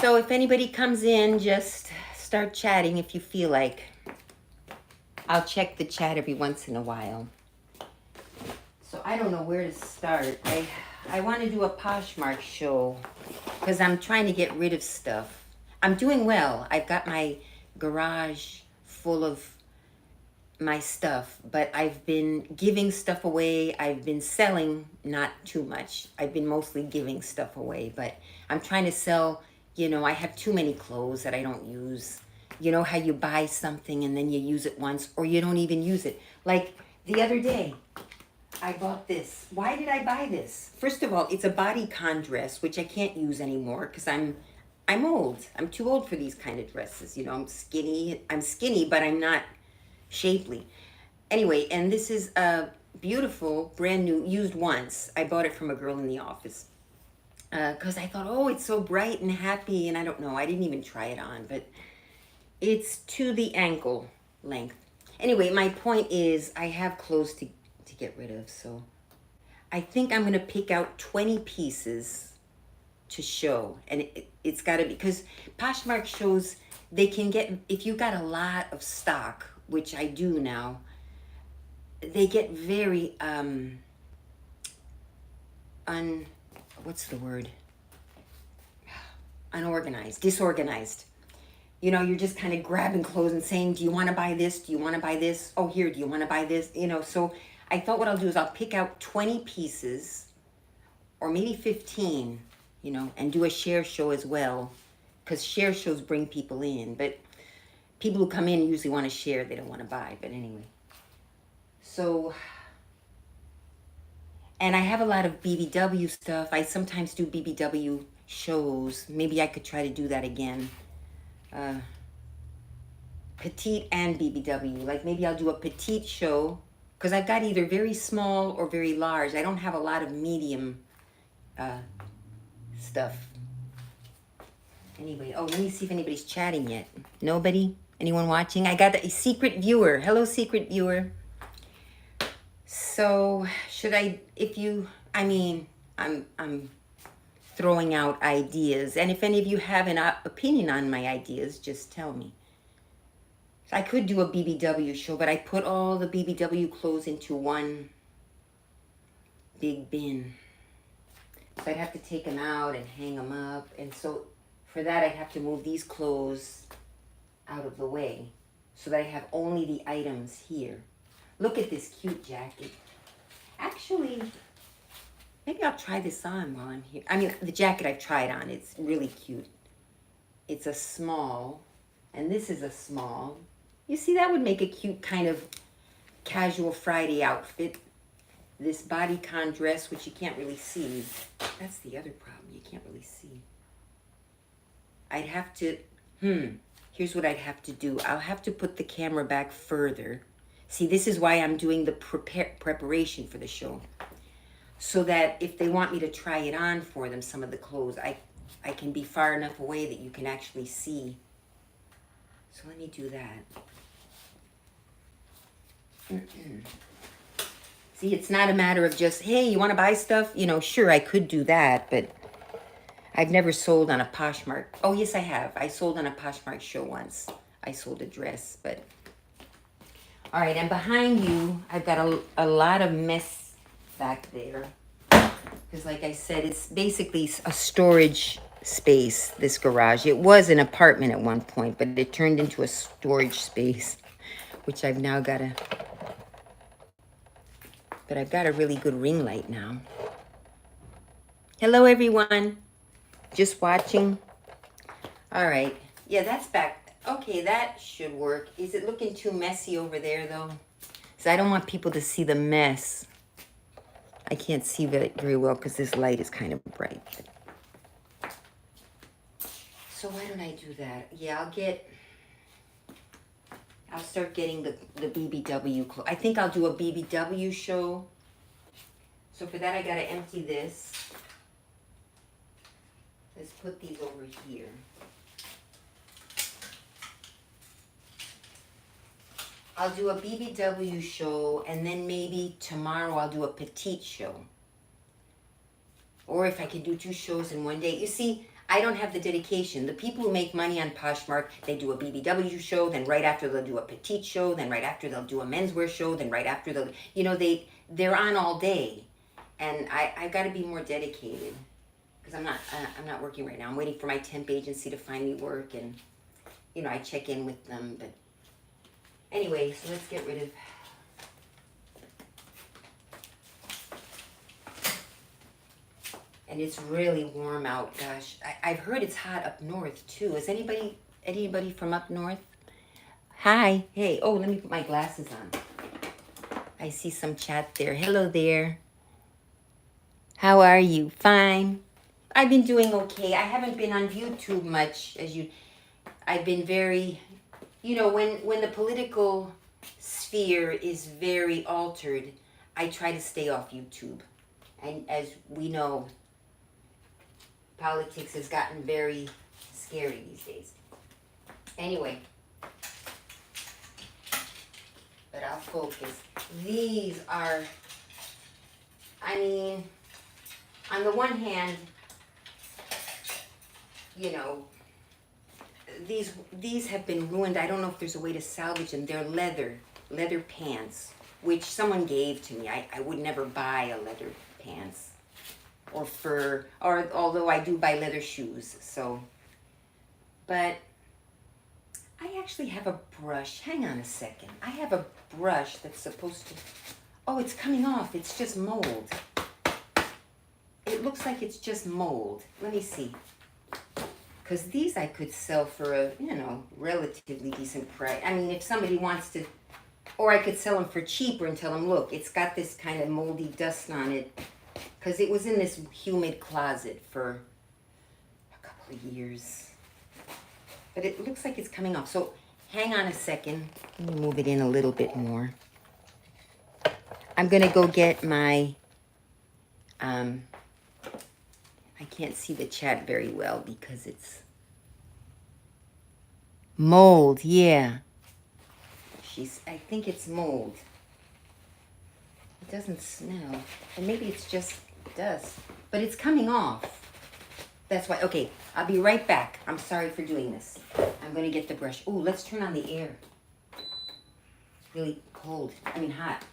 So if anybody comes in, just start chatting if you feel like. I'll check the chat every once in a while. So I don't know where to start. I want to do a Poshmark show because I'm trying to get rid of stuff. I'm doing well. I've got my garage full of my stuff, but I've been giving stuff away. I've been selling not too much. I've been mostly giving stuff away, but I'm trying to sell, I have too many clothes that I don't use. You know how you buy something and then you use it once or you don't even use it. Like the other day, I bought this. Why did I buy this? First of all, it's a bodycon dress, which I can't use anymore because I'm old. I'm too old for these kind of dresses. I'm skinny. I'm skinny, but I'm not shapely. Anyway, and this is a beautiful, brand new, used once. I bought it from a girl in the office because I thought, oh, it's so bright and happy. And I don't know, I didn't even try it on, but it's to the ankle length. Anyway, my point is I have clothes to get rid of. So I think I'm going to pick out 20 pieces to show. And it's got to be, because Poshmark shows they can get, if you got a lot of stock, which I do now, they get very, what's the word? Unorganized, disorganized. You're just kind of grabbing clothes and saying, do you want to buy this? Do you want to buy this? Oh, here, do you want to buy this? So I thought what I'll do is I'll pick out 20 pieces or maybe 15, and do a share show as well. Because share shows bring people in. But people who come in usually want to share. They don't want to buy. But anyway. So, and I have a lot of BBW stuff. I sometimes do BBW shows. Maybe I could try to do that again. Petite and BBW. Like maybe I'll do a petite show. Because I've got either very small or very large. I don't have a lot of medium stuff. Anyway, oh, let me see if anybody's chatting yet. Nobody? Anyone watching? I got a secret viewer. Hello, secret viewer. So, should I, I'm throwing out ideas. And if any of you have an opinion on my ideas, just tell me. So I could do a BBW show, but I put all the BBW clothes into one big bin. So I'd have to take them out and hang them up. And so for that, I'd have to move these clothes out of the way so that I have only the items here. Look at this cute jacket. Actually, maybe I'll try this on while I'm here. I mean, the jacket I've tried on, it's really cute. It's a small, and this is a small. You see, that would make a cute kind of casual Friday outfit. This bodycon dress, which you can't really see. That's the other problem, you can't really see. I'd have to, here's what I'd have to do. I'll have to put the camera back further. See, this is why I'm doing the preparation for the show. So that if they want me to try it on for them, some of the clothes, I can be far enough away that you can actually see. So let me do that. See, it's not a matter of just, hey, you want to buy stuff? Sure, I could do that, but I've never sold on a Poshmark. Oh, yes, I have. I sold on a Poshmark show once. I sold a dress, but... All right, and behind you, I've got a lot of mess back there. Because like I said, it's basically a storage space, this garage. It was an apartment at one point, but it turned into a storage space, which I've now got to... But I've got a really good ring light now. Hello, everyone. Just watching. All right. Yeah, that's back. Okay, that should work. Is it looking too messy over there, though? Because I don't want people to see the mess. I can't see very well because this light is kind of bright. So why don't I do that? Yeah, I'll start getting the BBW clothes. I think I'll do a BBW show. So for that, I got to empty this. Let's put these over here. I'll do a BBW show, and then maybe tomorrow I'll do a petite show. Or if I could do 2 shows in one day. You see, I don't have the dedication. The people who make money on Poshmark, they do a BBW show, then right after they'll do a petite show, then right after they'll do a menswear show, then right after they'll, you know, they're on all day. And I got to be more dedicated because I'm not working right now. I'm waiting for my temp agency to find me work, and you know, I check in with them. But anyway, so let's get rid of. And it's really warm out. Gosh, I've heard it's hot up north too. Is anybody from up north? Hi, hey. Oh, let me put my glasses on. I see some chat there. Hello there. How are you? Fine. I've been doing okay. I haven't been on YouTube much, I've been very, you know, when the political sphere is very altered, I try to stay off YouTube. And as we know, politics has gotten very scary these days. Anyway, but I'll focus. These are, I mean, on the one hand, you know, these have been ruined. I don't know if there's a way to salvage them. They're leather pants, which someone gave to me. I would never buy a leather pants or fur, or although I do buy leather shoes. So, but I actually have a brush. Hang on a second. I have a brush that's supposed to, oh, it's coming off. It's just mold. It looks like it's just mold. Let me see. Because these I could sell for a, you know, relatively decent price. I mean, if somebody wants to, or I could sell them for cheaper and tell them, look, it's got this kind of moldy dust on it. Because it was in this humid closet for a couple of years. But it looks like it's coming off. So hang on a second. Let me move it in a little bit more. I'm going to go get my, I can't see the chat very well because it's mold, yeah. I think it's mold. It doesn't smell. And maybe it's just dust. But it's coming off. That's why, okay, I'll be right back. I'm sorry for doing this. I'm going to get the brush. Oh, let's turn on the air. It's really cold. I mean, hot.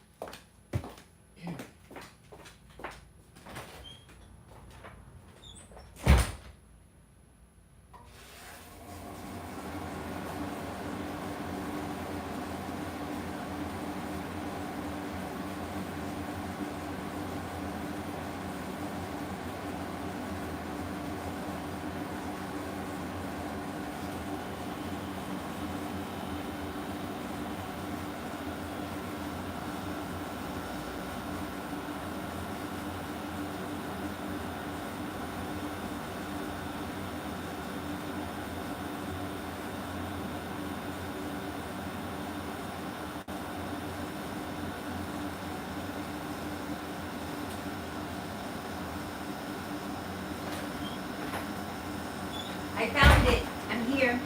I found it. I'm here.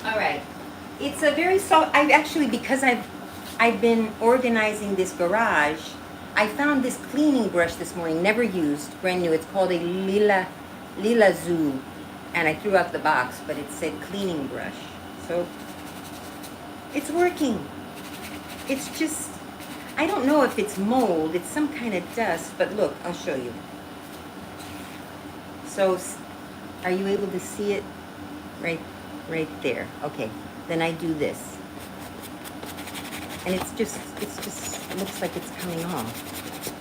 All right. It's a very soft. I've actually, because I've been organizing this garage, I found this cleaning brush this morning, never used, brand new. It's called a Lila Zoo, and I threw out the box, but it said cleaning brush. So it's working. It's just, I don't know if it's mold. It's some kind of dust, but look, I'll show you. So, are you able to see it? Right there. Okay. Then I do this. And it's just looks like it's coming off.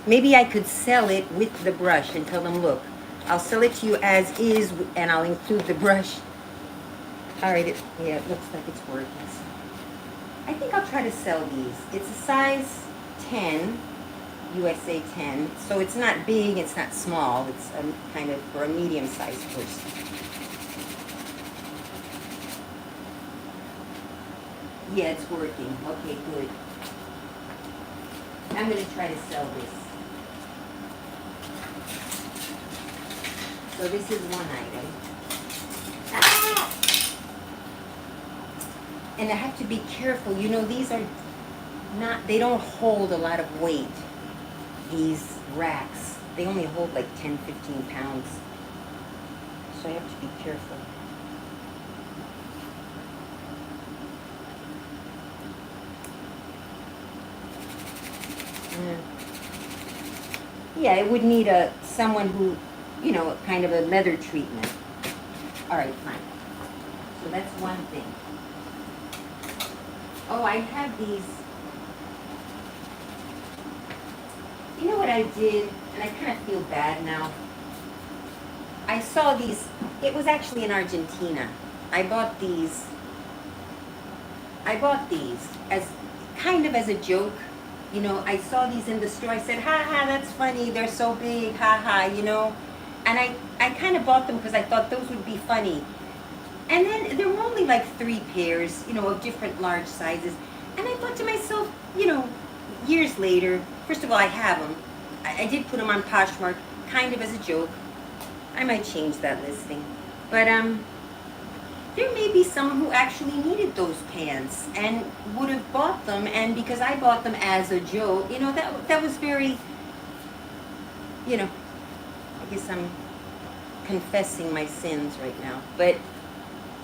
Maybe I could sell it with the brush and tell them, look, I'll sell it to you as is, and I'll include the brush. All right. Yeah, it looks like it's working. I think I'll try to sell these. It's a size 10. USA 10, so it's not big, it's not small, it's a kind of for a medium-sized person. Yeah, it's working. Okay, good. I'm going to try to sell this. So this is one item. Ah! And I have to be careful. You know, these are not, they don't hold a lot of weight. These racks. they only hold like 10, 15 pounds. So I have to be careful. Yeah, it would need someone who, you know, kind of a leather treatment. All right, fine. So that's one thing. Oh, I have these. You know what I did? And I kind of feel bad now. I saw these. It was actually in Argentina. I bought these as kind of as a joke. You know, I saw these in the store. I said, ha ha, that's funny. They're so big, ha ha, you know. And I kind of bought them because I thought those would be funny. And then there were only like 3 pairs, you know, of different large sizes. And I thought to myself, you know, years later, first of all, I have them. I did put them on Poshmark, kind of as a joke. I might change that listing. But there may be someone who actually needed those pants and would have bought them. And because I bought them as a joke, you know, that was very, you know, I guess I'm confessing my sins right now. But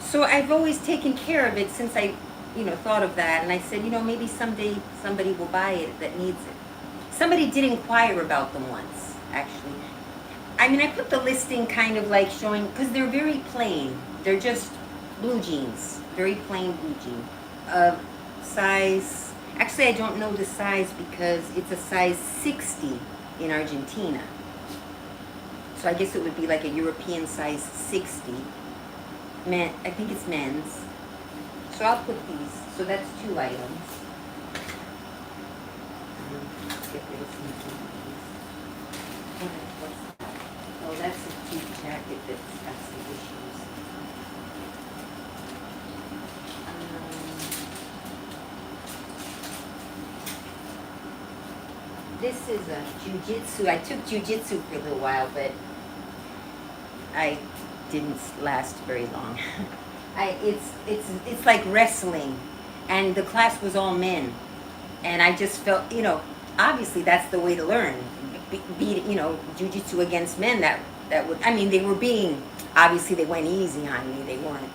so I've always taken care of it since I, you know, thought of that. And I said, you know, maybe someday somebody will buy it that needs it. Somebody did inquire about them once, actually. I mean, I put the listing kind of like showing, because they're very plain. They're just blue jeans, very plain blue jean. Size, actually I don't know the size because it's a size 60 in Argentina. So I guess it would be like a European size 60. Men, I think it's men's. So I'll put these. So that's 2 items. Let's get rid of some of these. What's that? Oh, that's a cute jacket that's got some issues. This is a jiu-jitsu. I took jiu-jitsu for a little while, but I didn't last very long. It's like wrestling, and the class was all men, and I just felt, you know, obviously that's the way to learn. Be you know, jiu-jitsu against men. That would, I mean, they were being, obviously they went easy on me. They weren't,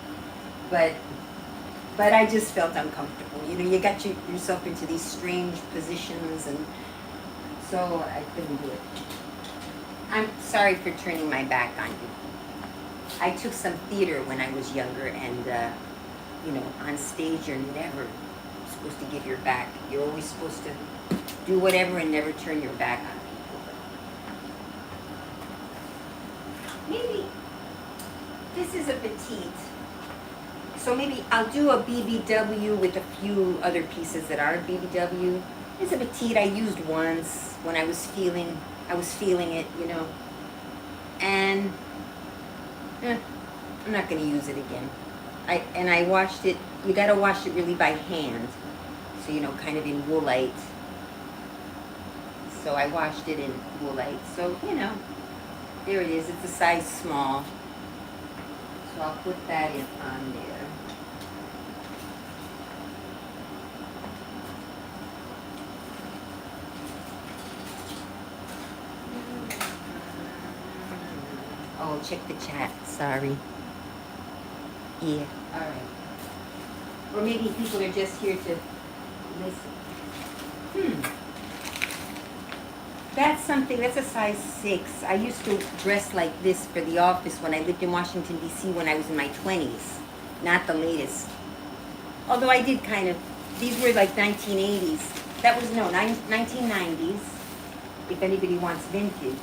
but I just felt uncomfortable. You know, you got yourself into these strange positions, and so I couldn't do it. I'm sorry for turning my back on you. I took some theater when I was younger, and you know, on stage you're never supposed to give your back. You're always supposed to do whatever and never turn your back on people. Maybe this is a petite, so maybe I'll do a BBW with a few other pieces that are BBW. It's a petite I used once when I was feeling it, you know, and I'm not going to use it again. I washed it. You got to wash it really by hand, so, you know, kind of in woolite. So I washed it in woolite. So, you know, there it is. It's a size small. So I'll put that in on there. Oh, check the chat. Sorry. Yeah. All right. Or maybe people are just here to listen. That's something. That's a size 6. I used to dress like this for the office when I lived in Washington, D.C. when I was in my 20s. Not the latest. Although I did kind of. These were like 1980s. That was, no, 1990s. If anybody wants vintage.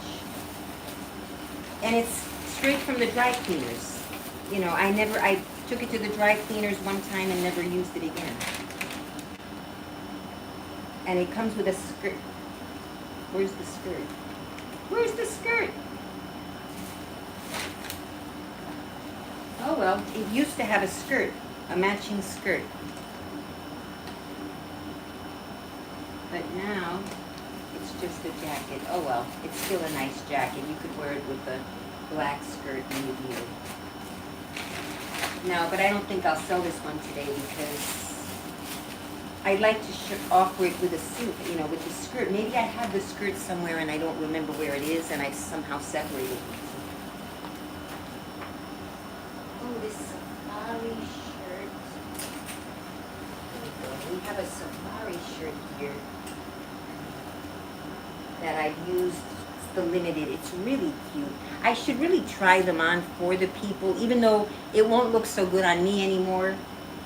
And it's straight from the dry cleaners. You know, I took it to the dry cleaners one time and never used it again. And it comes with a skirt. Where's the skirt? Where's the skirt? Oh well, it used to have a skirt, a matching skirt. But now, it's just a jacket. Oh well, it's still a nice jacket. You could wear it with a black skirt maybe. No, but I don't think I'll sell this one today because I'd like to offer it with a suit, you know, with the skirt. Maybe I have the skirt somewhere and I don't remember where it is, and I somehow separated it. Oh, this safari shirt. There we go. We have a safari shirt here that I've used. It's the limited. It's really cute. I should really try them on for the people, even though it won't look so good on me anymore.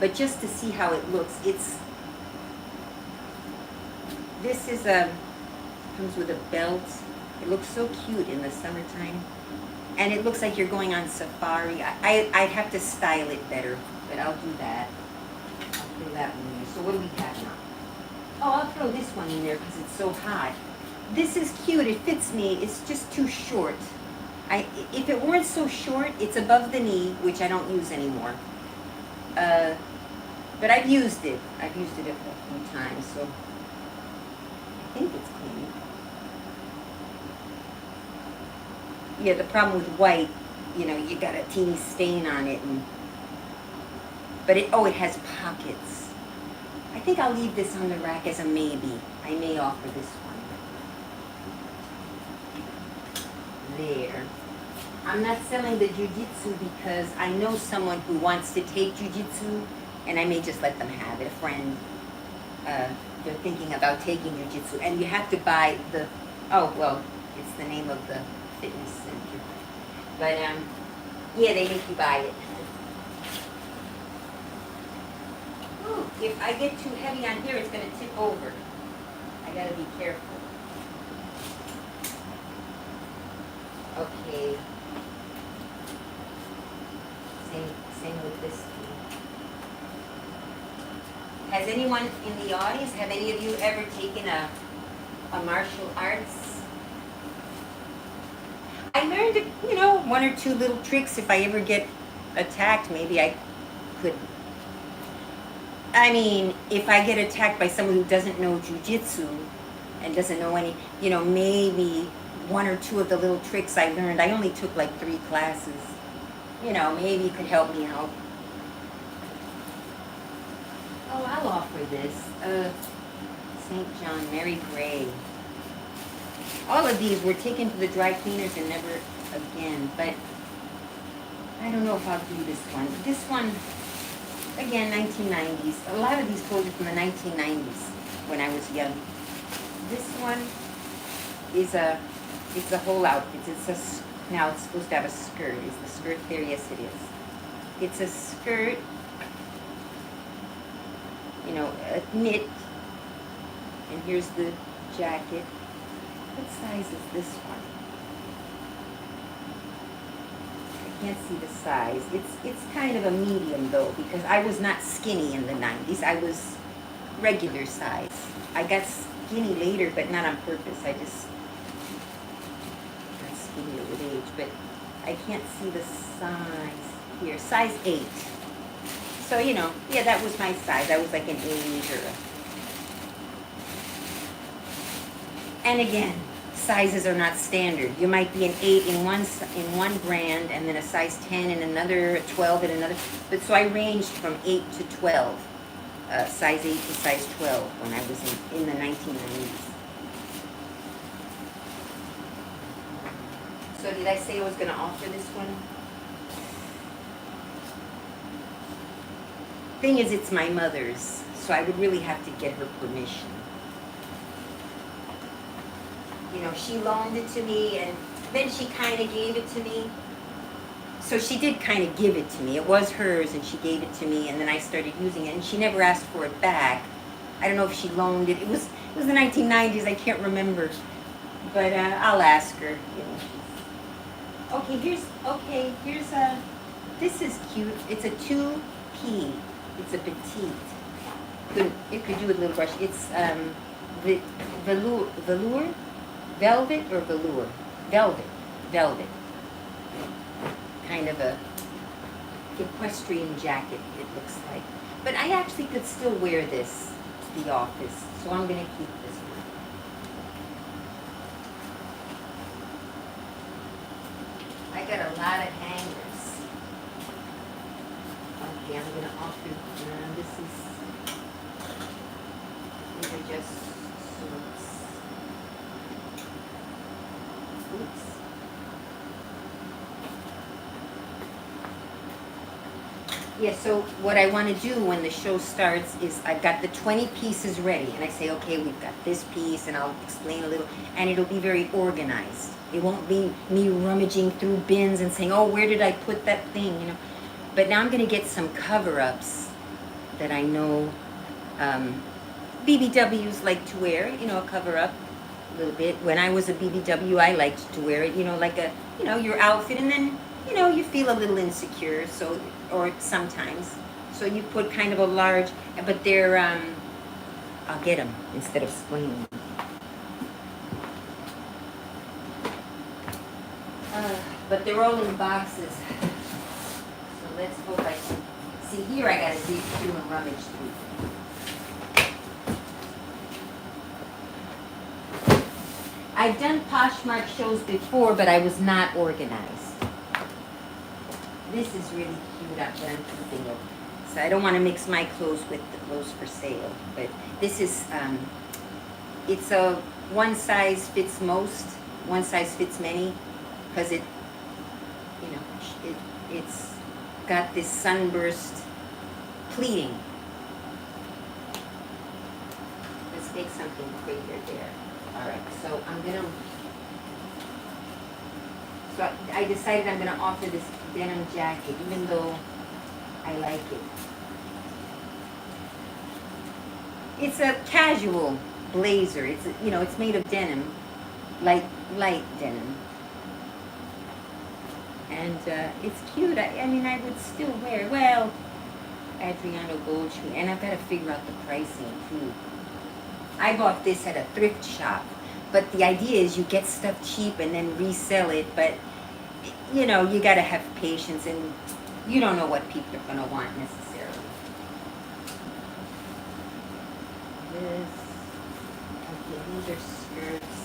But just to see how it looks, this is comes with a belt. It looks so cute in the summertime. And it looks like you're going on safari. I'd have to style it better, but I'll do that. I'll throw that one in there. So what do we have now? Oh, I'll throw this one in there because it's so hot. This is cute. It fits me. It's just too short. If it weren't so short, it's above the knee, which I don't use anymore. But I've used it. I've used it a few times, so I think it's clean. Yeah, the problem with white, you know, you got a teeny stain on it, but it has pockets. I think I'll leave this on the rack as a maybe. I may offer this one. There. I'm not selling the jiu-jitsu because I know someone who wants to take jiu-jitsu, and I may just let them have it. A friend, they're thinking about taking jiu-jitsu, and you have to buy the, it's the name of the fitness center. But, yeah, they make you buy it. Ooh, if I get too heavy on here, it's going to tip over. I got to be careful. Okay. Same with this thing. Has anyone in the audience, have any of you ever taken a martial arts? I learned, you know, one or two little tricks. If I ever get attacked, maybe I could. I mean, if I get attacked by someone who doesn't know jiu-jitsu and doesn't know any, you know, maybe one or two of the little tricks I learned. I only took like 3 classes. You know, maybe it could help me out. Oh, I'll offer this. St. John, Mary Gray. All of these were taken to the dry cleaners and never again, but I don't know if I'll do this one. This one, again, 1990s. A lot of these clothes are from the 1990s when I was young. This one is it's a whole outfit. Now it's supposed to have a skirt. Is the skirt there? Yes, it is. It's a skirt, you know, a knit, and here's the jacket. What size is this one? I can't see the size. It's kind of a medium though, because I was not skinny in the 90s. I was regular size. I got skinny later, but not on purpose. I just got skinnier with age, but I can't see the size here. Size 8. So, you know, yeah, that was my size. I was like an 8 or and again, sizes are not standard. You might be an 8 in one brand, and then a size 10 in another, a 12 in another. But so I ranged from 8 to 12, size 8 to size 12 when I was in the 1990s. So did I say I was going to offer this one? Thing is, it's my mother's, so I would really have to get her permission. You know, she loaned it to me, and then she kind of gave it to me. So she did kind of give it to me. It was hers, and she gave it to me, and then I started using it, and she never asked for it back. I don't know if she loaned it. It was the 1990s. I can't remember, but I'll ask her. You know. Okay, here's a. This is cute. It's a 2P. It's a petite. It could do with a little brush. It's velour. Velvet or velour? Velvet. Kind of a equestrian jacket, it looks like. But I actually could still wear this to the office, so I'm going to keep this one. I got a lot of hangers. Okay, I'm going to offer, this is these are just suits. Oops. Yeah, so what I want to do when the show starts is I've got the 20 pieces ready, and I say, okay, we've got this piece, and I'll explain a little, and it'll be very organized. It won't be me rummaging through bins and saying, oh, where did I put that thing, you know? But now I'm going to get some cover-ups that I know BBWs like to wear, you know, a cover-up a little bit. When I was a BBW, I liked to wear it, you know, like a, you know, your outfit, and then, you know, you feel a little insecure, so, or sometimes. So you put kind of a large, but they're, I'll get them instead of explaining them. But they're all in boxes. So let's hope I can, see here I gotta dig through and rummage through. I've done Poshmark shows before, but I was not organized. This is really cute up that I'm keeping it. So I don't want to mix my clothes with the clothes for sale. But this is, it's a one size fits most, one size fits many, because it, you know, it's got this sunburst pleating. Let's make something prettier there. All right, so I'm gonna, so I decided I'm gonna offer this denim jacket, even though I like it. It's a casual blazer. It's, you know, it's made of denim, light denim. And it's cute. I mean, I would still wear it. Well, Adriano Goldschmidt, and I've got to figure out the pricing too. I bought this at a thrift shop, but the idea is you get stuff cheap and then resell it, but you know, you got to have patience, and you don't know what people are going to want necessarily. This, okay, these are skirts.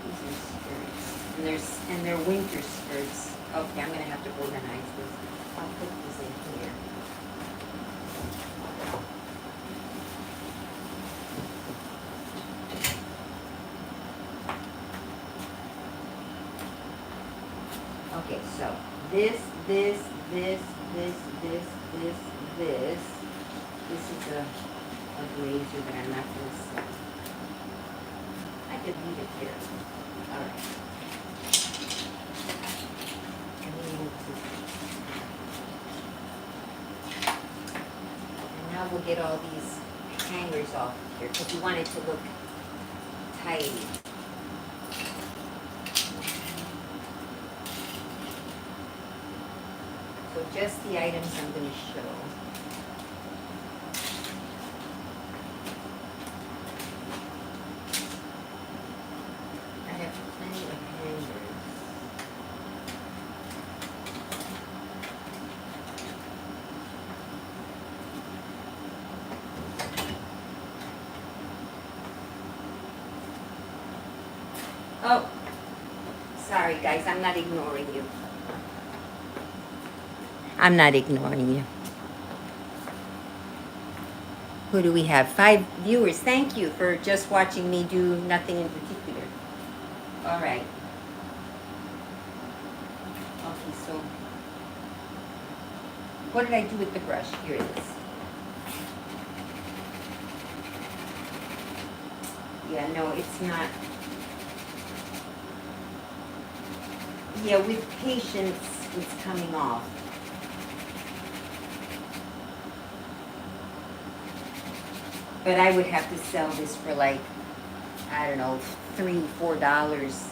These are skirts, and they're winter skirts. Okay, I'm going to have to organize this. I'll put these in here. Okay, so this is a blazer that I'm not going to sell. I could leave it here. All right. And now we'll get all these hangers off here because we want it to look tidy. So just the items I'm going to show. I have plenty of hangers. Oh, sorry guys, I'm not ignoring you. I'm not ignoring you. Who do we have? 5 viewers. Thank you for just watching me do nothing in particular. All right. Okay, so what did I do with the brush? Here it is. Yeah, no, it's not. Yeah, with patience, it's coming off. But I would have to sell this for like, I don't know, $3, $4.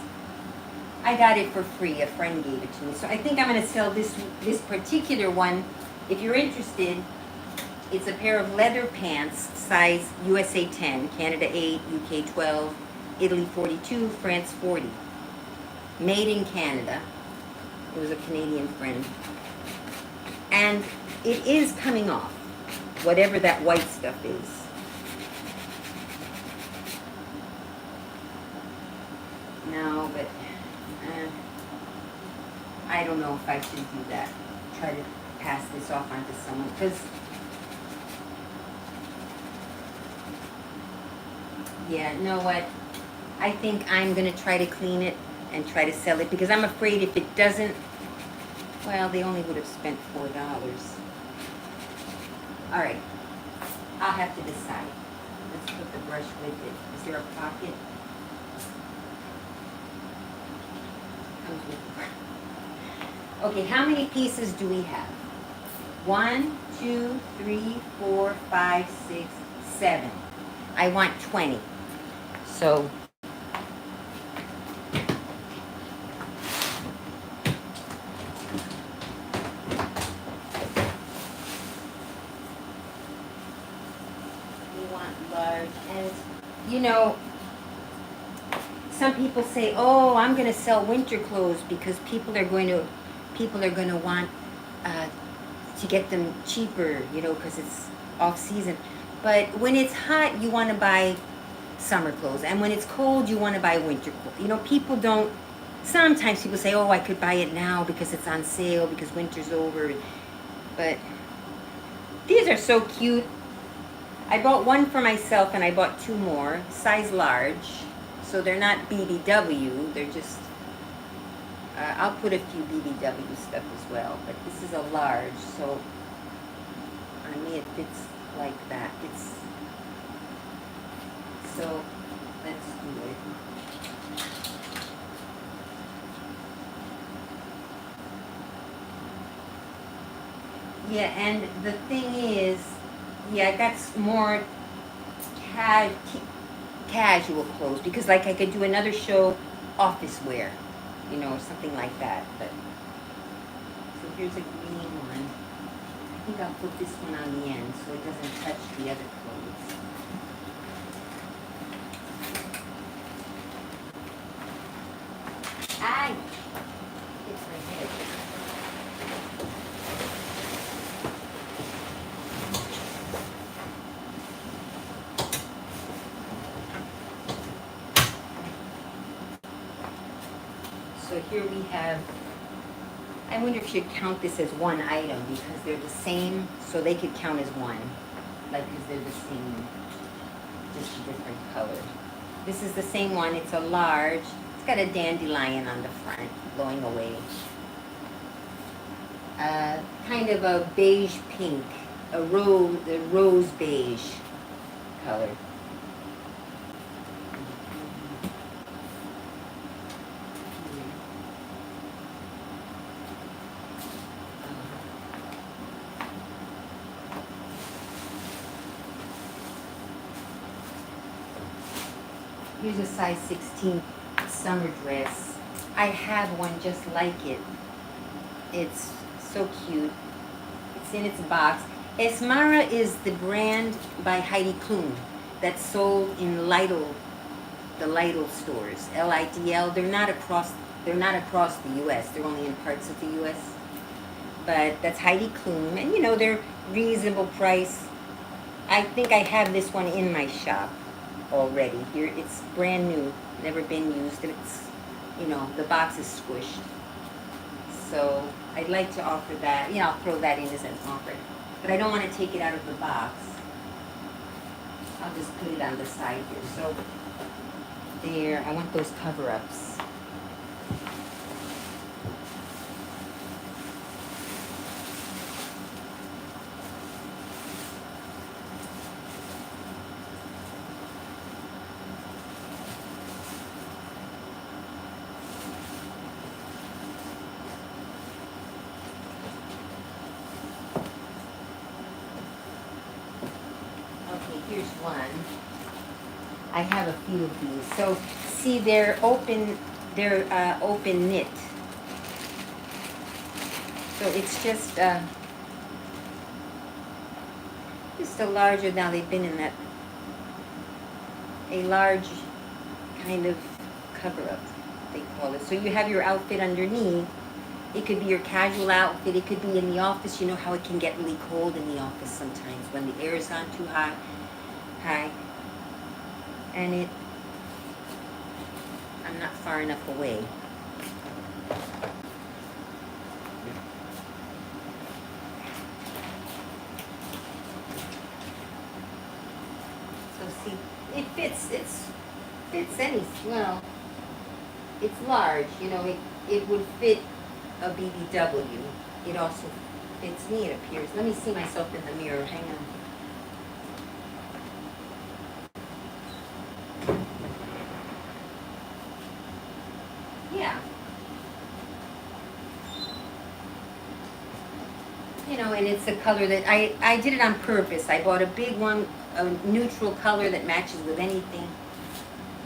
I got it for free. A friend gave it to me. So I think I'm going to sell this particular one. If you're interested, it's a pair of leather pants, size USA 10, Canada 8, UK 12, Italy 42, France 40. Made in Canada. It was a Canadian friend. And it is coming off, whatever that white stuff is. No, but I don't know if I should do that. Try to pass this off onto someone, because Yeah, you know what? I think I'm going to try to clean it and try to sell it because I'm afraid if it doesn't, well, they only would have spent $4. All right. I'll have to decide. Let's put the brush with it. Is there a pocket? Comes with the brush. Okay, how many pieces do we have? 1, 2, 3, 4, 5, 6, 7. I want 20. So we want large. And you know, some people say, "Oh, I'm going to sell winter clothes because people are going to want to get them cheaper, you know, because it's off season." But when it's hot, you want to buy summer clothes, and when it's cold, you want to buy winter clothes. You know, people don't. Sometimes people say, "Oh, I could buy it now because it's on sale because winter's over," but these are so cute. I bought one for myself, and I bought 2 more, size large. So they're not BBW. They're just. I'll put a few BBW stuff as well, but this is a large, so on me it fits like that. It's so. Let's do it. Yeah, and the thing is, yeah, I got more casual clothes because, like, I could do another show, office wear, you know, or something like that. But so here's a green one. I think I'll put this one on the end so it doesn't touch the other clothes. Ay, it's my head. So here we have, I wonder if you'd count this as one item because they're the same, so they could count as one, like because they're the same, just a different color. This is the same one, it's a large, it's got a dandelion on the front, blowing away. Kind of a beige pink, a rose beige color. Here's a size 16 summer dress. I have one just like it. It's so cute. It's in its box. Esmara is the brand by Heidi Klum that's sold in Lidl, the Lidl stores. Lidl. They're not across the U.S. They're only in parts of the U.S. But that's Heidi Klum, and you know they're reasonable price. I think I have this one in my shop already. Here it's brand new, never been used, and it's, you know, the box is squished. So I'd like to offer that. Yeah, I'll throw that in as an offer, but I don't want to take it out of the box. I'll just put it on the side here. So there, I want those cover-ups. Here's one. I have a few of these. So see, they're open knit. So it's just a larger, now they've been in that, a large kind of cover-up, they call it. So you have your outfit underneath. It could be your casual outfit. It could be in the office. You know how it can get really cold in the office sometimes when the air is on too high. And I'm not far enough away. So see, it fits any, well, it's large, you know, it would fit a BBW. It also fits me, it appears. Let me see myself in the mirror, hang on. Yeah. You know, and it's a color that I did it on purpose. I bought a big one, a neutral color that matches with anything.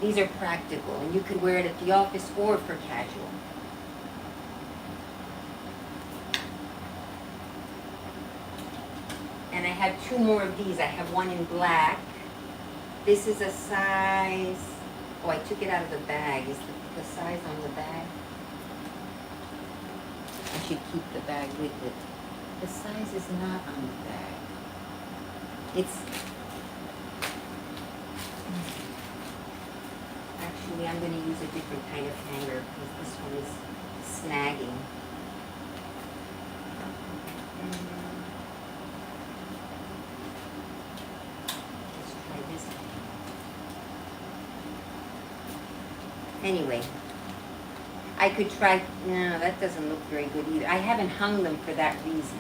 These are practical, and you could wear it at the office or for casual. And I have two more of these. I have one in black. This is a size, oh, I took it out of the bag. Is the size on the bag? I should keep the bag with it. The size is not on the bag. It's, actually I'm going to use a different kind of hanger because this one is snagging. Let's try this. Anyway, I could try, no, that doesn't look very good either. I haven't hung them for that reason.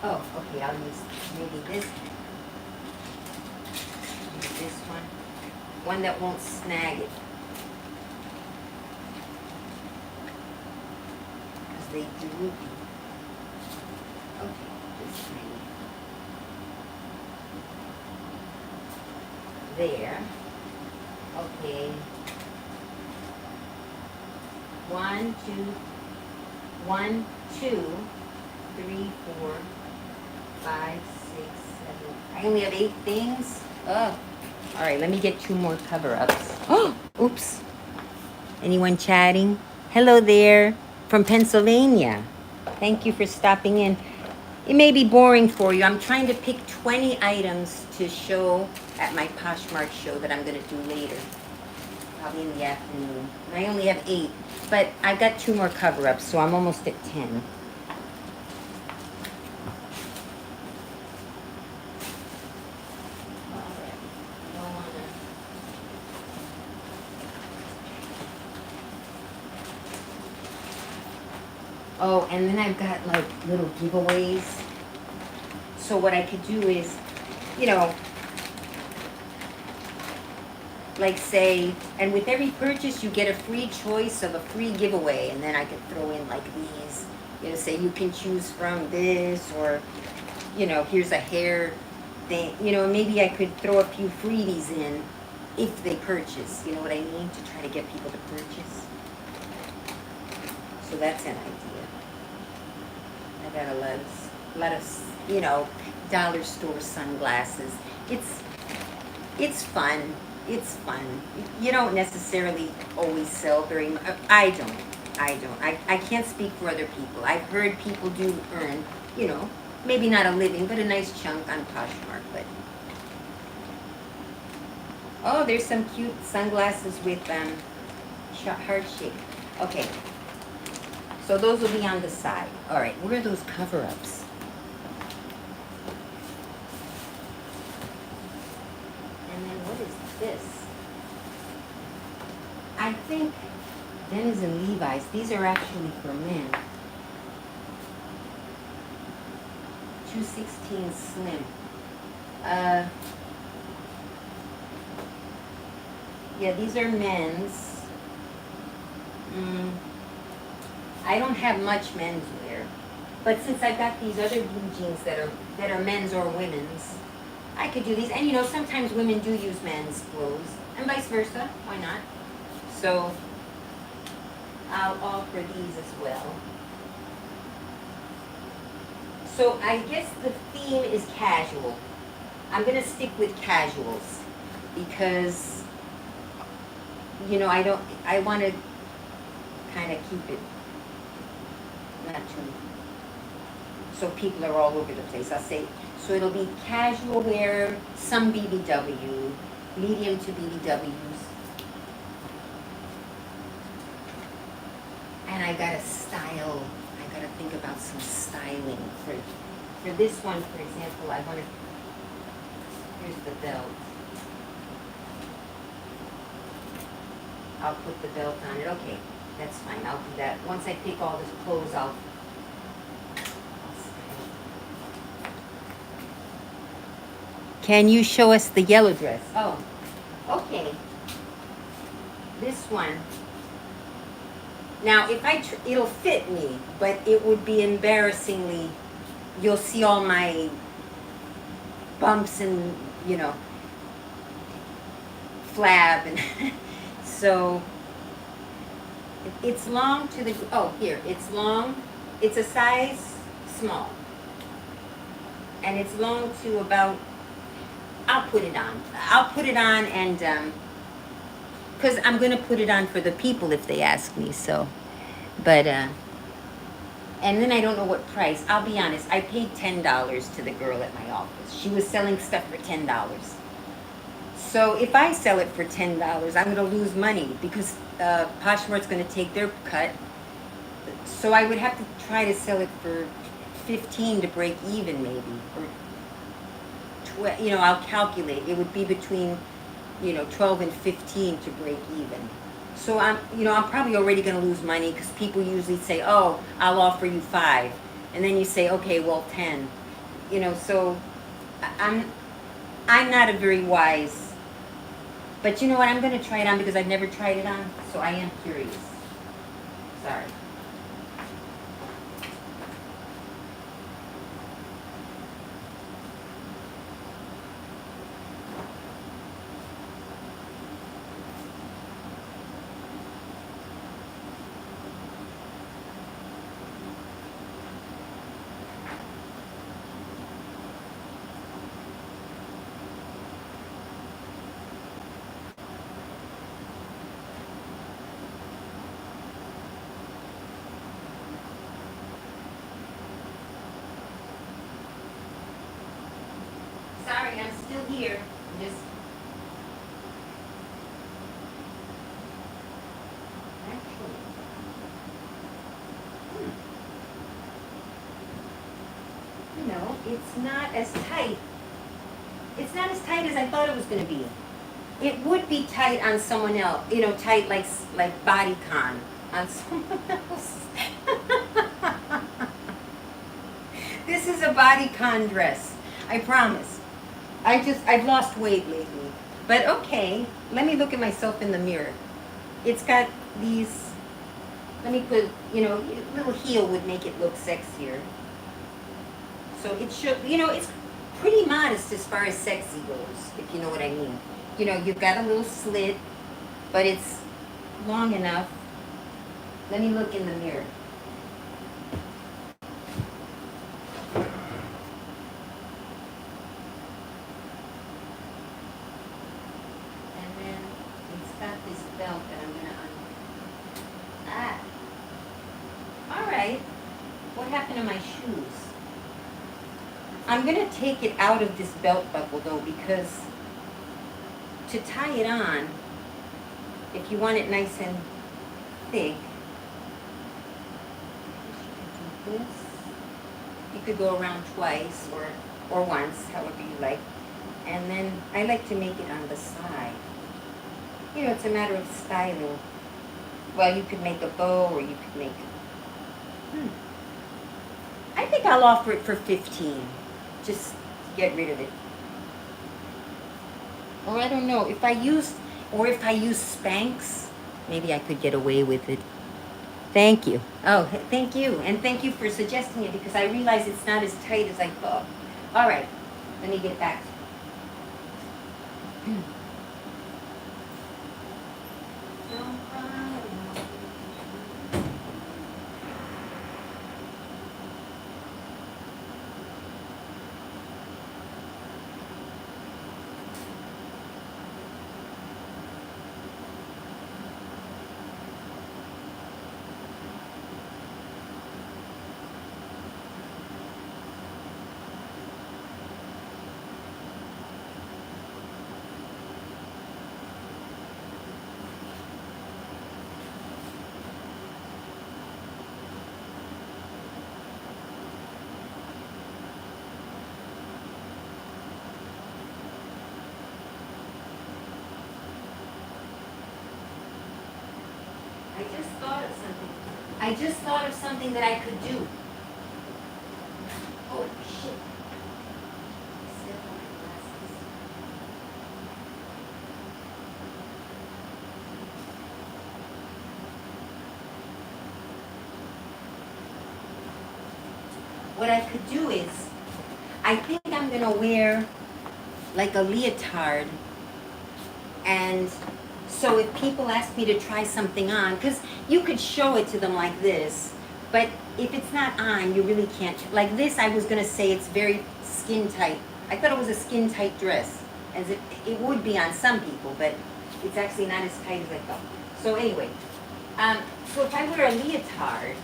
Oh, okay, I'll use maybe this one. One that won't snag it. Because they do. Okay, this tiny. There. Okay. 1, 2, 3, 4, 5, 6, 7. I only have 8 things. Oh. All right, let me get 2 more cover-ups. Oh, oops. Anyone chatting? Hello there from Pennsylvania. Thank you for stopping in. It may be boring for you. I'm trying to pick 20 items to show at my Poshmark show that I'm going to do later. Probably in the afternoon. And I only have 8, but I've got 2 more cover-ups, so I'm almost at 10. Oh, and then I've got like little giveaways. So what I could do is, you know, like say, and with every purchase you get a free choice of a free giveaway, and then I could throw in like these, you know, say you can choose from this, or, you know, here's a hair thing, you know, maybe I could throw a few freebies in if they purchase, you know what I mean, to try to get people to purchase. So that's an idea. I got a lot of, you know, dollar store sunglasses. It's fun. It's fun. You don't necessarily always sell very much. I don't. I can't speak for other people. I've heard people do earn, you know, maybe not a living, but a nice chunk on Poshmark. But oh, there's some cute sunglasses with heart shape. Okay. So those will be on the side. All right, where are those cover-ups? And then what is this? I think Dennis and Levi's, these are actually for men. 216 slim. Yeah, these are men's. I don't have much menswear, but since I've got these other blue jeans that are men's or women's, I could do these. And you know, sometimes women do use men's clothes, and vice versa. Why not? So I'll offer these as well. So I guess the theme is casual. I'm gonna stick with casuals because, you know, I want to kind of keep it not too, so people are all over the place. I'll say, so it'll be casual wear, some BBW, medium to BBWs. And I gotta think about some styling for for this one, for example, I want to, here's the belt. I'll put the belt on it. Okay, that's fine. I'll do that. Once I pick all the clothes, I'll Can you show us the yellow dress? Oh, okay. This one. Now, if it'll fit me, but it would be embarrassingly, you'll see all my bumps and, you know, flab. And so, it's long to the, oh, here, it's long. It's a size small. And it's long to about, I'll put it on. I'll put it on and, because I'm going to put it on for the people if they ask me, so. But, and then I don't know what price. I'll be honest, I paid $10 to the girl at my office. She was selling stuff for $10. So if I sell it for $10, I'm going to lose money because Poshmark's going to take their cut. So I would have to try to sell it for 15 to break even maybe. Or you know, I'll calculate. It would be between, you know, 12 and 15 to break even. So I'm probably already going to lose money because people usually say, oh, I'll offer you 5. And then you say, okay, well, 10. You know, so I'm not a very wise, but you know what? I'm going to try it on because I've never tried it on. So I am curious. Sorry. Sorry, I'm still here. Just actually, you know, it's not as tight. It's not as tight as I thought it was going to be. It would be tight on someone else, you know, tight like bodycon on someone else. This is a bodycon dress, I promise. I've lost weight lately. But okay, let me look at myself in the mirror. It's got these, let me put, you know, a little heel would make it look sexier. So it should, you know, it's pretty modest as far as sexy goes, if you know what I mean. You know, you've got a little slit, but it's long enough. Let me look in the mirror. Belt that I'm going to all right, what happened to my shoes? I'm going to take it out of this belt buckle though, because to tie it on, if you want it nice and thick, you could go around twice or once, however you like, and then I like to make it on the side. You know, it's a matter of styling. Well, you could make a bow or you could make... I think I'll offer it for 15. Just to get rid of it. Or I don't know, if I use Spanx, maybe I could get away with it. Thank you. Oh, thank you. And thank you for suggesting it because I realize it's not as tight as I thought. All right, let me get back. I just thought of something. I just thought of something that I could do. Oh, shit. I stepped on my glasses. What I could do is, I think I'm going to wear like a leotard. And so if people ask me to try something on, because you could show it to them like this, but if it's not on, you really can't. Like this, I was going to say it's very skin tight. I thought it was a skin tight dress, as it would be on some people, but it's actually not as tight as I thought. So anyway, so if I wear a leotard,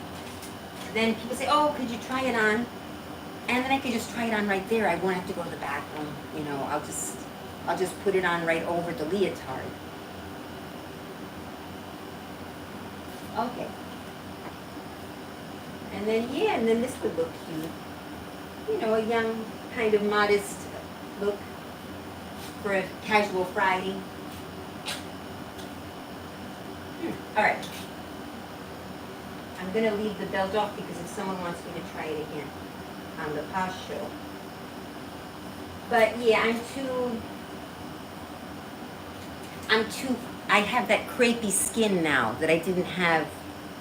then people say, oh, could you try it on? And then I could just try it on right there. I won't have to go to the bathroom. You know, I'll just put it on right over the leotard. Okay. And then, yeah, and then this would look cute. You know, a young, kind of modest look for a casual Friday. All right. I'm going to leave the belt off because if someone wants me to try it again on the Posh show. But yeah, I have that crepey skin now that I didn't have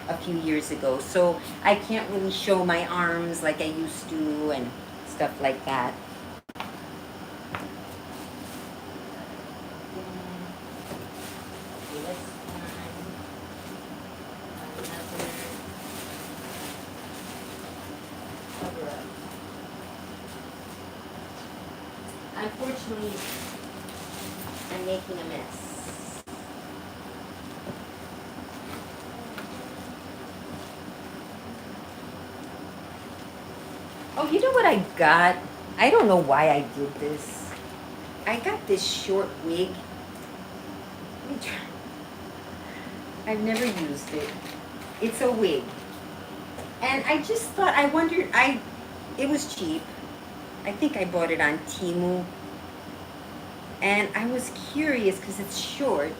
a few years ago. So I can't really show my arms like I used to and stuff like that. Unfortunately, I'm making a mess. Oh, you know what I got? I don't know why I did this. I got this short wig. Let me try. I've never used it. It's a wig. And I just thought, I wondered, it was cheap. I think I bought it on Temu. And I was curious because it's short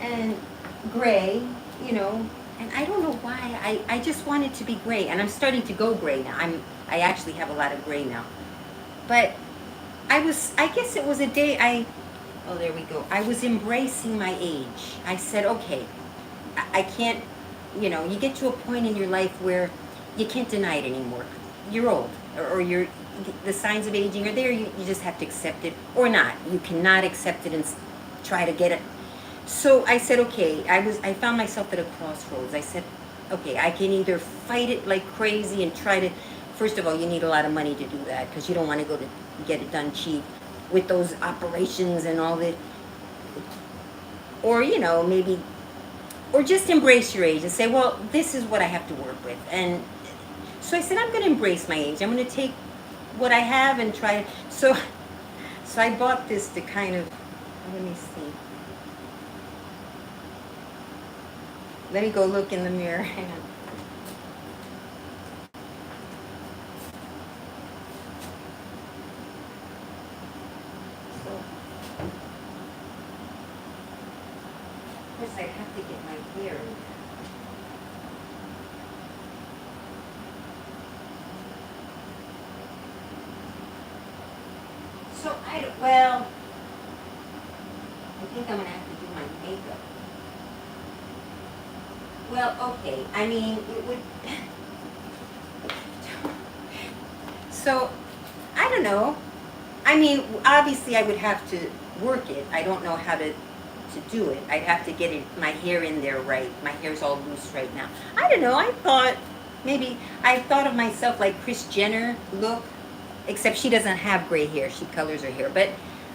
and gray, you know, and I don't know why. I just want it to be gray, and I'm starting to go gray now. I actually have a lot of gray now. But I guess it was a day oh, there we go. I was embracing my age. I said, okay, I can't, you know, you get to a point in your life where you can't deny it anymore. You're old, or the signs of aging are there. You just have to accept it, or not. You cannot accept it and try to get it. So I said, okay, I found myself at a crossroads. I said, okay, I can either fight it like crazy and try to, first of all, you need a lot of money to do that because you don't want to go to get it done cheap with those operations and all that. Or, you know, maybe, or just embrace your age and say, well, this is what I have to work with. And so I said, I'm going to embrace my age. I'm going to take what I have and try it. So I bought this to kind of, let me see. Let me go look in the mirror. Hang on. So, of course, I have to get my hair in. So well, I think I'm going to have to do my makeup. Well, okay, I mean, it would, so, I don't know. I mean, obviously I would have to work it. I don't know how to do it. I'd have to get my hair in there right. My hair's all loose right now. I don't know, I thought of myself like Kris Jenner look, except she doesn't have gray hair, she colors her hair. But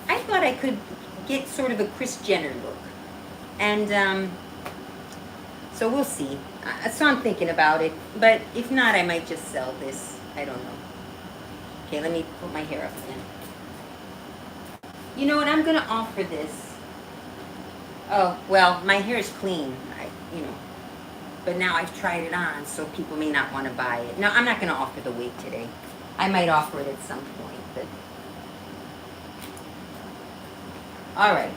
I thought I could get sort of a Kris Jenner look. And, so we'll see. So I'm thinking about it. But if not, I might just sell this. I don't know. Okay, let me put my hair up again. You know what? I'm going to offer this. Oh, well, my hair is clean. But now I've tried it on, so people may not want to buy it. No, I'm not going to offer the wig today. I might offer it at some point. But all right.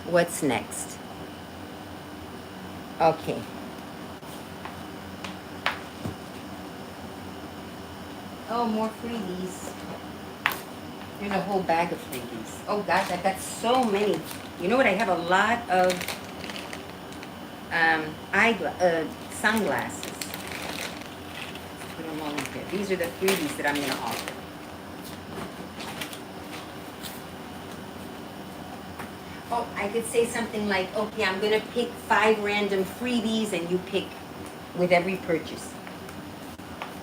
What's next? Okay. Oh, more freebies. There's a whole bag of freebies. Oh gosh, I've got so many. You know what? I have a lot of sunglasses. Put them all in here. These are the freebies that I'm going to offer. Oh, I could say something like, okay, I'm going to pick 5 random freebies and you pick with every purchase.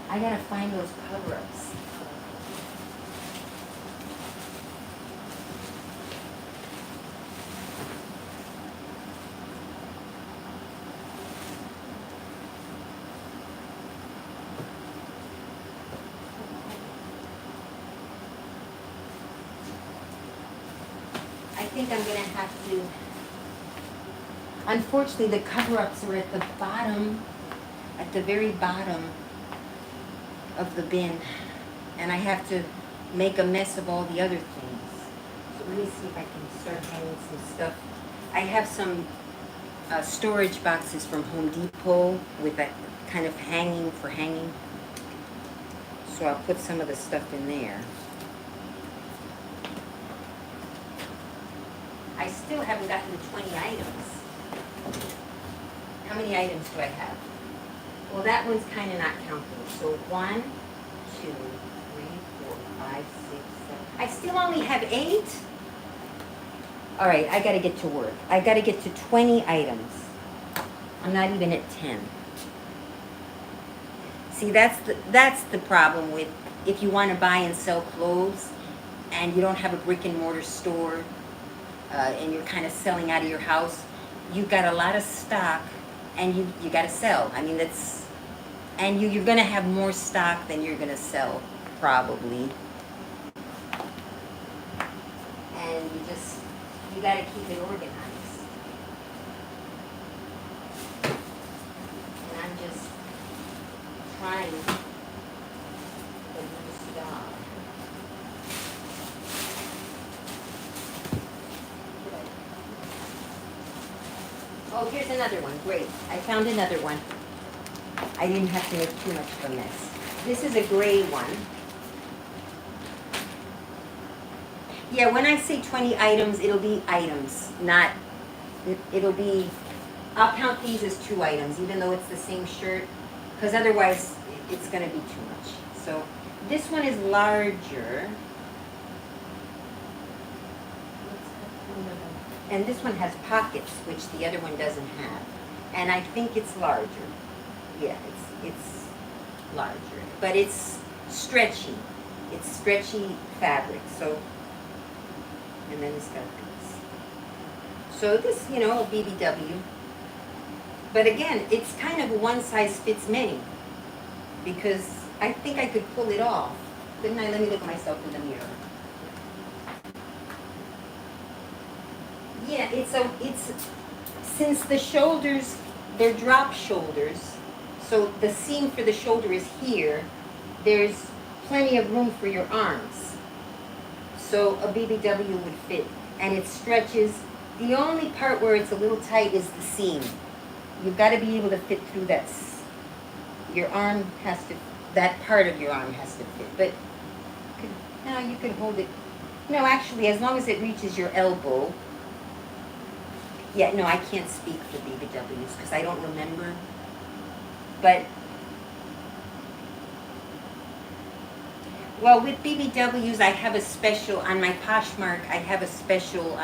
I got to find those cover-ups. I think I'm going to have to, unfortunately the cover-ups are at the bottom, at the very bottom of the bin, and I have to make a mess of all the other things. So let me see if I can start hanging some stuff. I have some storage boxes from Home Depot with that kind of hanging for hanging. So I'll put some of the stuff in there. I still haven't gotten to 20 items. How many items do I have? Well, that one's kind of not counting. So 1, 2, 3, 4, 5, 6, 7. I still only have 8. All right, I got to get to work. I got to get to 20 items. I'm not even at 10. See, that's the problem with if you want to buy and sell clothes and you don't have a brick and mortar store and you're kind of selling out of your house. You've got a lot of stock and you got to sell. I mean, that's, and you're going to have more stock than you're going to sell probably. And you got to keep it organized. And I'm just trying a new job. Oh, here's another one. Great. I found another one. I didn't have to make too much of a mess. This is a gray one. Yeah, when I say 20 items, it'll be items, not, it'll be, I'll count these as 2 items, even though it's the same shirt, because otherwise it's going to be too much. So this one is larger. And this one has pockets, which the other one doesn't have. And I think it's larger. Yeah, it's larger. But it's stretchy. It's stretchy fabric. So, and then it's got this. So this, you know, a BBW. But again, it's kind of a one size fits many. Because I think I could pull it off. Couldn't I? Let me look at myself in the mirror. Yeah, it's since the shoulders, they're drop shoulders, so the seam for the shoulder is here, there's plenty of room for your arms. So a BBW would fit, and it stretches. The only part where it's a little tight is the seam. You've got to be able to fit through that. Your arm has to, that part of your arm has to fit. But no, you can hold it. No, actually, as long as it reaches your elbow. Yeah, no, I can't speak for BBWs because I don't remember. But, well, with BBWs, I have a special, on my Poshmark, I have a special,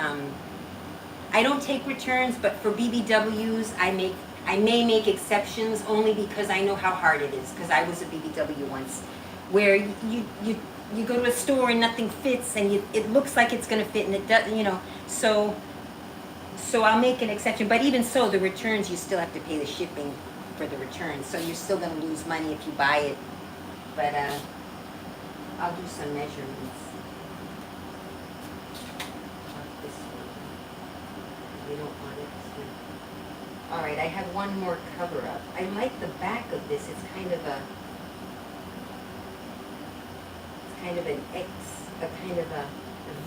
I don't take returns, but for BBWs, I may make exceptions only because I know how hard it is, because I was a BBW once, where you go to a store and nothing fits, and it looks like it's going to fit, and it doesn't, you know, so I'll make an exception, but even so, the returns, you still have to pay the shipping for the returns, so you're still going to lose money if you buy it, but I'll do some measurements. This one. We don't want it this one. All right, I have one more cover-up. I like the back of this. It's kind of an X, a kind of a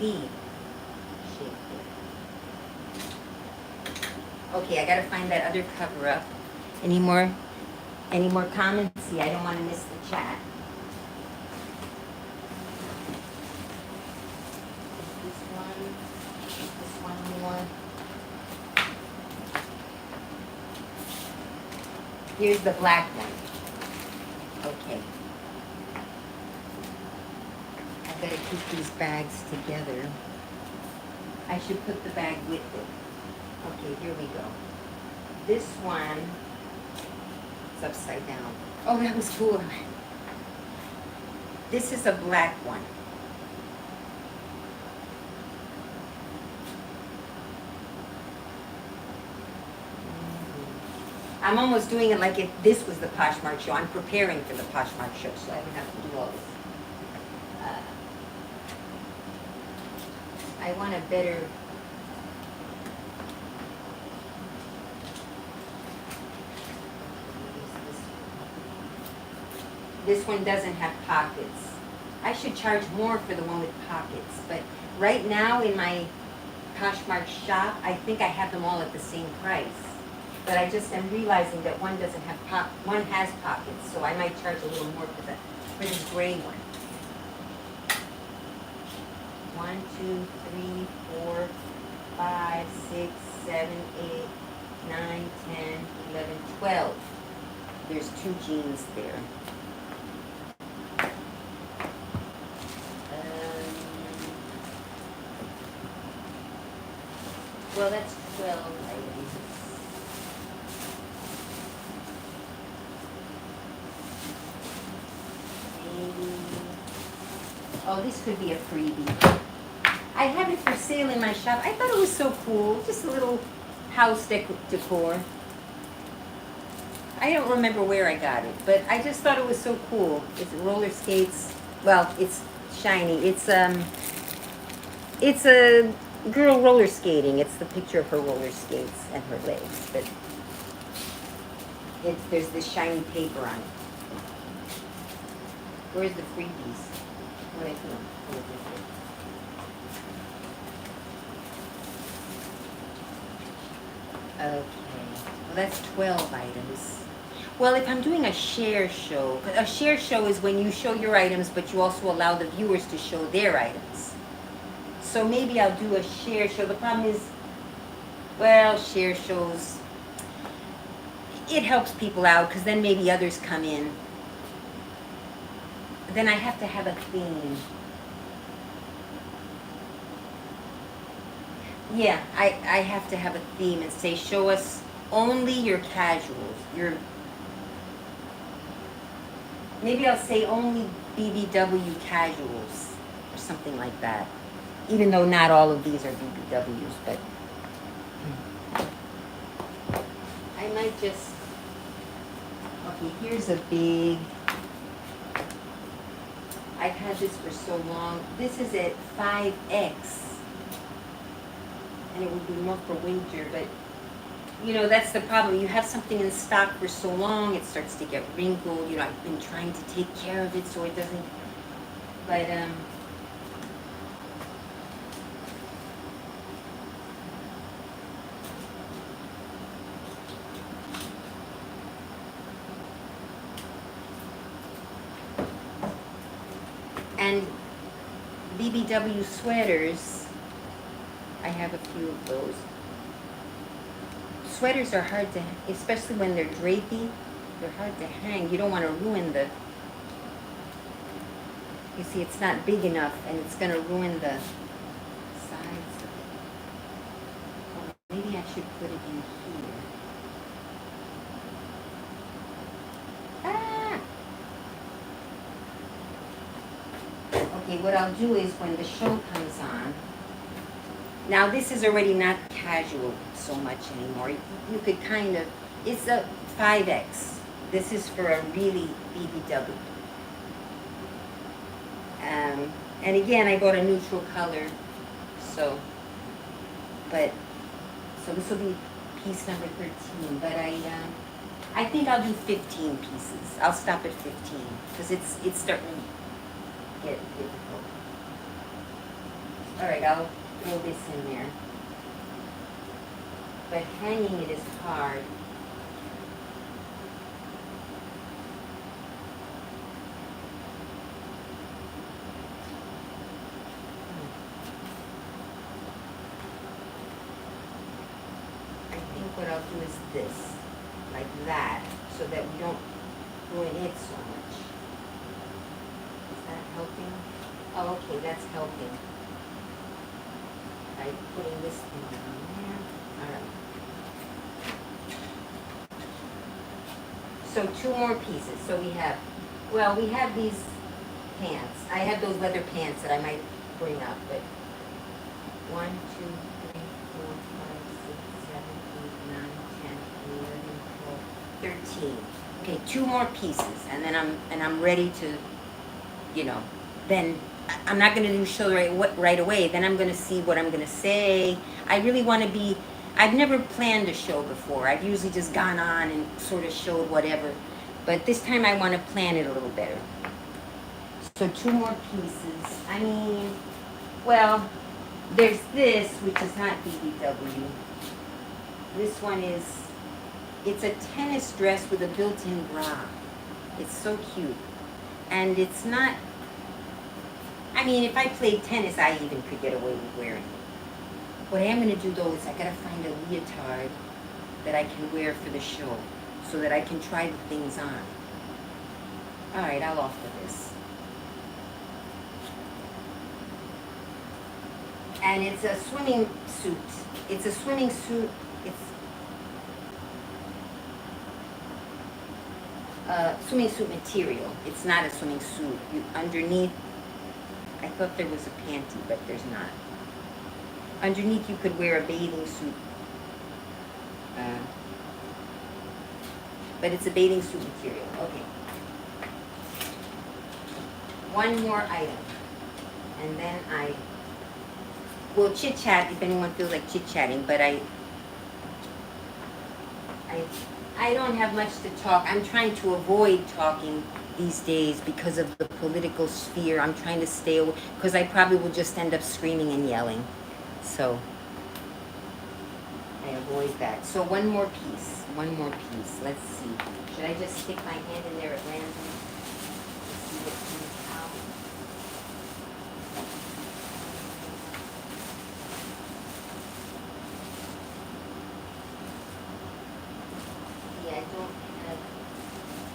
V shape. Okay, I gotta find that other cover up. Any more comments? See, I don't want to miss the chat. This one more. Here's the black one. Okay. I better keep these bags together. I should put the bag with it. Okay, here we go. This one is upside down. Oh, that was cool. This is a black one. I'm almost doing it like if this was the Poshmark show. I'm preparing for the Poshmark show, so I don't have to do all this. I want a better... This one doesn't have pockets. I should charge more for the one with pockets, but right now in my Poshmark shop, I think I have them all at the same price. But I just am realizing that one doesn't have one has pockets, so I might charge a little more for this gray one. 1, 2, 3, 4, 5, 6, 7, 8, 9, 10, 11, 12. There's 2 jeans there. Well, that's 12 items. Maybe. Oh, this could be a freebie. I have it for sale in my shop. I thought it was so cool. Just a little house decor. I don't remember where I got it, but I just thought it was so cool. It's roller skates. Well, it's shiny. It's a girl roller skating. It's the picture of her roller skates and her legs, but there's this shiny paper on it. Where's the freebies? What I feel? Okay, well that's 12 items. Well, if I'm doing a share show is when you show your items, but you also allow the viewers to show their items. So maybe I'll do a share show. The problem is, well, share shows, it helps people out because then maybe others come in. Then I have to have a theme. Yeah, I have to have a theme and say, show us only your casuals. Maybe I'll say only BBW casuals or something like that. Even though not all of these are BBWs, but I might just, okay, here's a big, I've had this for so long. This is at 5X. And it would be more for winter, but you know, that's the problem. You have something in stock for so long, it starts to get wrinkled. You know, I've been trying to take care of it so it doesn't, but and BBW sweaters, I have a few of those. Sweaters are hard to, especially when they're drapey, they're hard to hang. You don't want to ruin the, you see, it's not big enough and it's going to ruin the sides of it. Oh, maybe I should put it in here. Ah! Okay, what I'll do is when the show comes on, now this is already not casual so much anymore. You could kind of, it's a 5X. This is for a really BBW. And again, I bought a neutral color, so this will be piece number 13, but I think I'll do 15 pieces. I'll stop at 15, because it's starting to get difficult. All right, I'll throw this in there. but hanging it is hard. I think what I'll do is this, like that, so that we don't ruin it so much. Is that helping? Oh, okay, that's helping. By putting this thing down there. Alright. So 2 more pieces. So we have, well, we have these pants. I have those leather pants that I might bring up, but 1, 2, 3, 4, 5, 6, 7, 8, 9, 10, 11, 12, 13. Okay, 2 more pieces, and then I'm ready to, you know, then I'm not going to do show right away. Then I'm going to see what I'm going to say. I really want to be, I've never planned a show before. I've usually just gone on and sort of showed whatever. But this time I want to plan it a little better. So 2 more pieces. I mean, well, there's this, which is not BBW. This one is, it's a tennis dress with a built-in bra. It's so cute. And it's not, I mean, if I played tennis, I even could get away with wearing it. What I am going to do, though, is I got to find a leotard that I can wear for the show so that I can try the things on. All right, I'll offer this. And it's a swimming suit. It's a swimming suit. It's swimming suit material. It's not a swimming suit. Underneath, I thought there was a panty, but there's not. Underneath you could wear a bathing suit. But it's a bathing suit material. Okay. 1 more item. And then I will chit-chat if anyone feels like chit-chatting, but I don't have much to talk. I'm trying to avoid talking these days because of the political sphere. I'm trying to stay away, because I probably will just end up screaming and yelling. So I avoid that. So 1 more piece. 1 more piece. Let's see. Should I just stick my hand in there at random? Let's see what comes out. Yeah, I don't have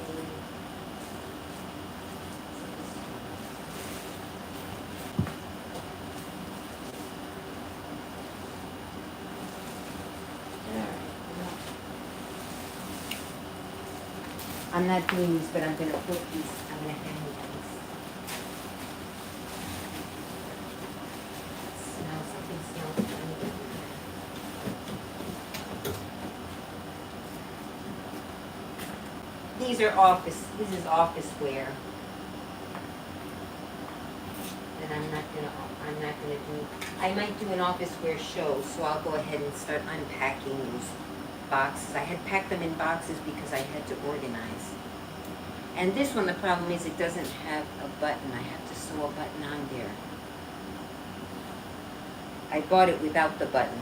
any. I'm not doing these, but I'm going to put these, I'm going to hang these. Something smells funny. These are this is office wear. And I'm not going to do, I might do an office wear show, so I'll go ahead and start unpacking these boxes. I had packed them in boxes because I had to organize. And this one, the problem is it doesn't have a button. I have to sew a button on there. I bought it without the button.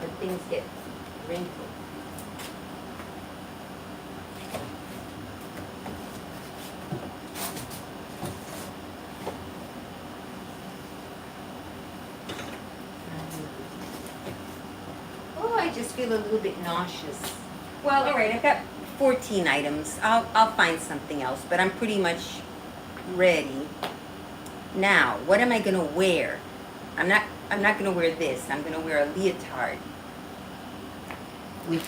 But things get wrinkled. I just feel a little bit nauseous. Well, all right, I've got 14 items. I'll find something else, but I'm pretty much ready. Now, what am I gonna wear? I'm not gonna wear this. I'm gonna wear a leotard. Which,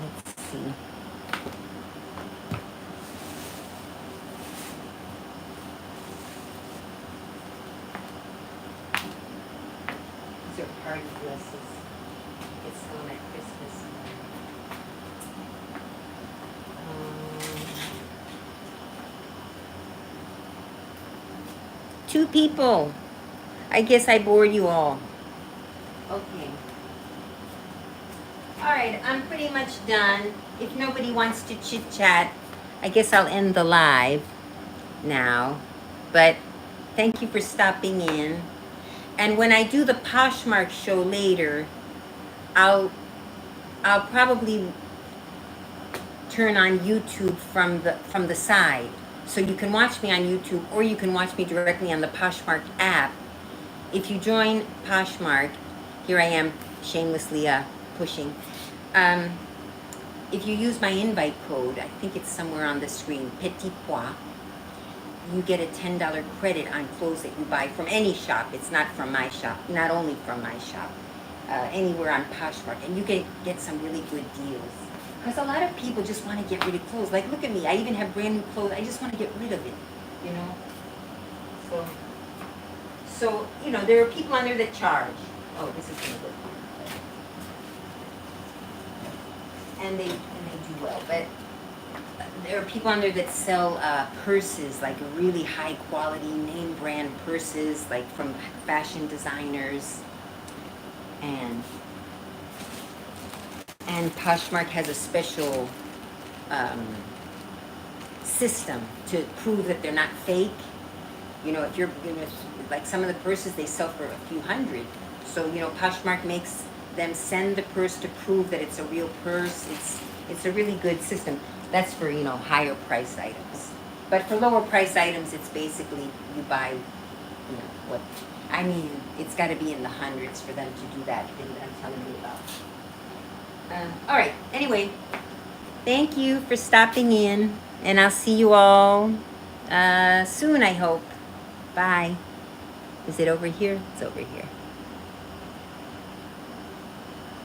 let's see. These are party dresses. It's on at Christmas. 2 people. I guess I bored you all. Okay. All right, I'm pretty much done. If nobody wants to chit-chat, I guess I'll end the live now. But thank you for stopping in. And when I do the Poshmark show later, I'll probably turn on YouTube from the side. So you can watch me on YouTube, or you can watch me directly on the Poshmark app. If you join Poshmark, here I am shamelessly pushing. If you use my invite code, I think it's somewhere on the screen, Petitpoix, you get a $10 credit on clothes that you buy from any shop. It's not from my shop, not only from my shop, anywhere on Poshmark. And you can get some really good deals. Because a lot of people just want to get rid of clothes. Like, look at me. I even have brand new clothes. I just want to get rid of it, you know? So you know, there are people on there that charge. Oh, this is going to go. And they do well. But there are people on there that sell purses, like really high quality name brand purses, like from fashion designers. And Poshmark has a special system to prove that they're not fake. You know, if you're, like some of the purses they sell for a few hundred. So, you know, Poshmark makes them send the purse to prove that it's a real purse. It's a really good system. That's for, you know, higher price items. But for lower price items, it's basically you buy, you know, what, I mean, it's got to be in the hundreds for them to do that thing that I'm telling you about. All right, anyway, thank you for stopping in, and I'll see you all soon, I hope. Bye. Is it over here? It's over here.